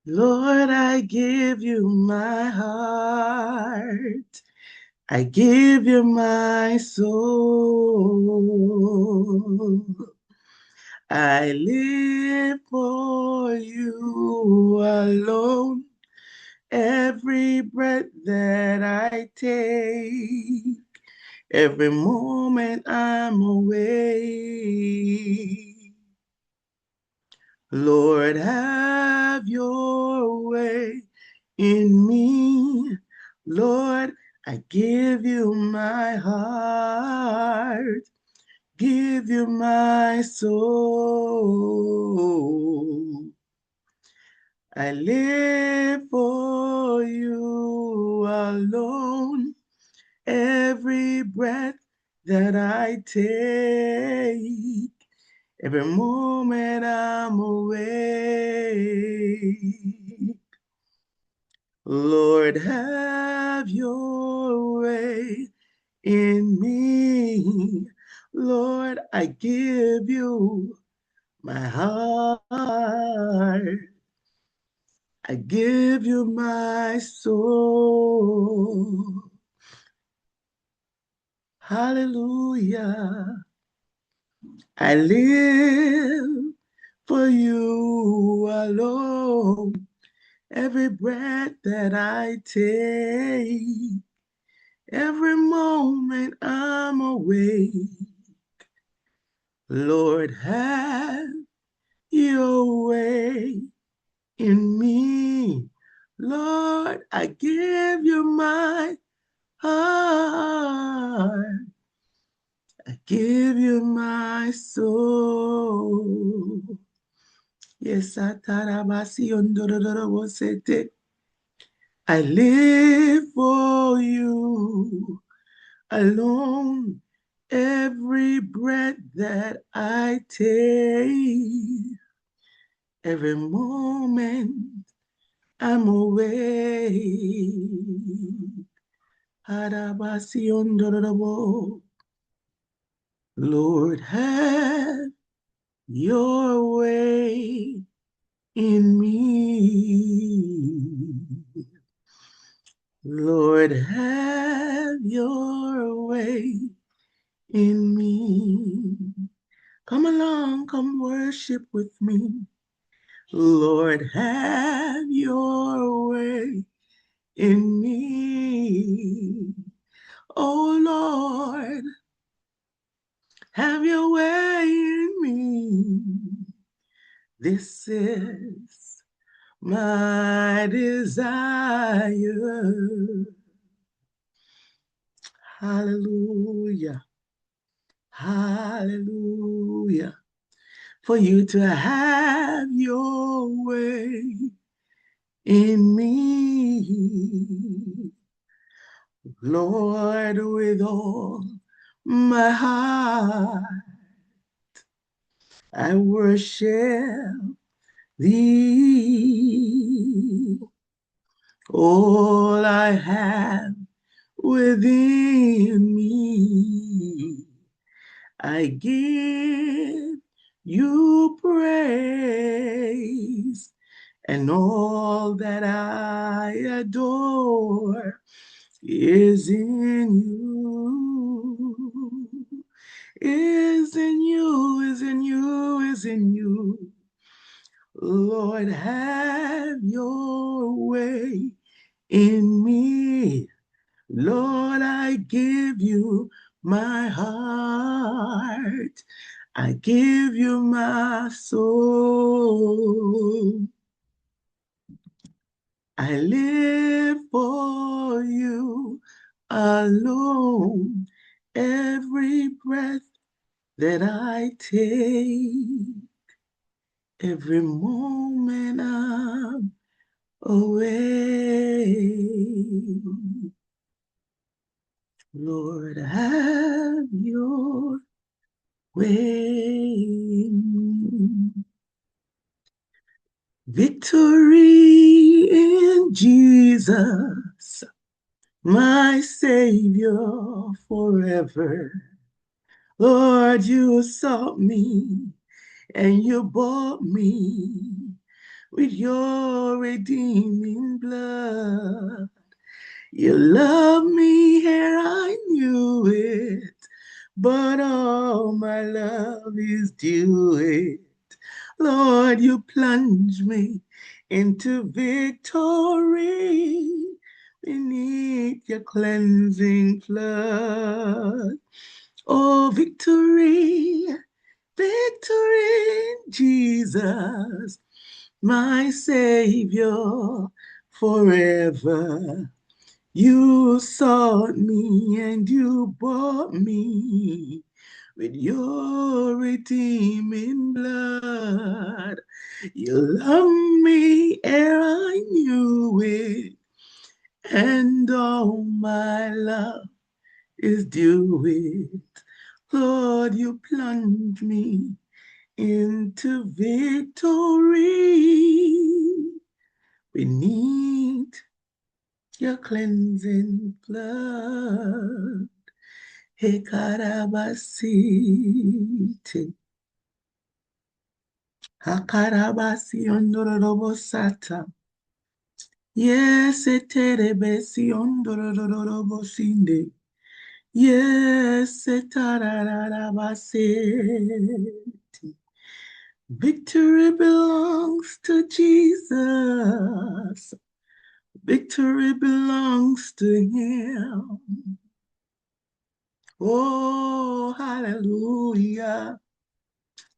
Lord, I give you my heart. I give you my soul. I live for you alone. Every breath that I take, every moment I'm away. Lord, have your way in me. Lord, I give you my heart, give you my soul. I live for you alone. Every breath that I take, every moment I'm away. Lord, have your way in me. Lord, I give you my heart. I give you my soul. Hallelujah. I live for you alone. Every breath that I take, every moment I'm awake. Lord, have your way in me. Lord, I give you my heart. I give you my soul. Yes, Atarabasiondorobosete. I live for you alone. Every breath that I take, every moment I'm away. Arabasiondorobo. Lord, have your way in me. Lord, have your way in me. Come along, come worship with me. Lord, have your way in me. Oh Lord, have your way in me. This is my desire. Hallelujah. Hallelujah. For you to have your way in me. Lord, with all my heart, I worship thee. All I have within me, I give you praise, and all that I adore is in you, is in you, is in you, is in you. Lord, have your way in me. Lord, I give you my heart. I give you my soul. I live for you alone. Every breath that I take, every moment I'm away. Lord, have your way. Victory in Jesus, my Savior forever. Lord, you sought me and you bought me with your redeeming blood. You love me ere I knew it, but all my love is due it. Lord, you plunge me into victory beneath your cleansing flood. Oh, victory, victory in Jesus, my Savior forever. You sought me and you bought me with your redeeming blood. You loved me ere I knew it, and all my love is due it. Lord, you plunge me into victory beneath your cleansing blood. Hekarabasite. Hakarabasi ondorobosata. Yes, eterebesi ondorobosinde. Yes, etararabasete. Victory belongs to Jesus. Victory belongs to him. Oh, hallelujah.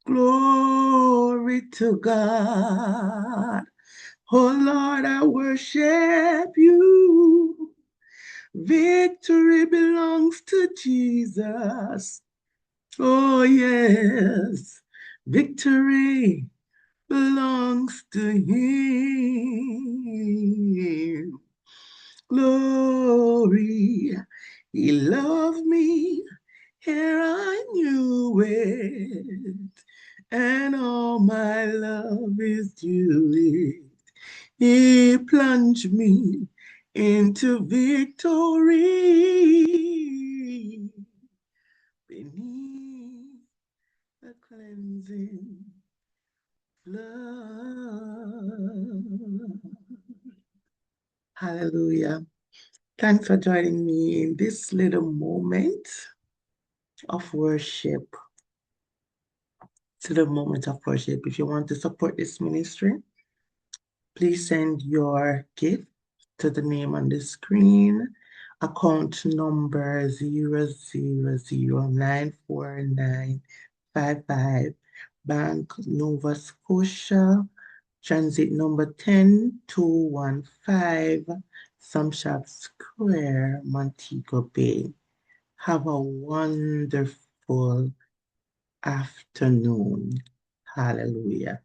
Glory to God. Oh, Lord, I worship you. Victory belongs to Jesus. Oh, yes. Victory belongs to him. Glory. He loved me ere I knew it, and all my love is due it. He plunged me into victory beneath the cleansing blood. Hallelujah. Thanks for joining me in this little moment of worship. To the moment of worship. If you want to support this ministry, please send your gift to the name on the screen. Account number 000949555, Bank Nova Scotia, transit number 10215, Samshop Square, Montego Bay. Have a wonderful afternoon. Hallelujah.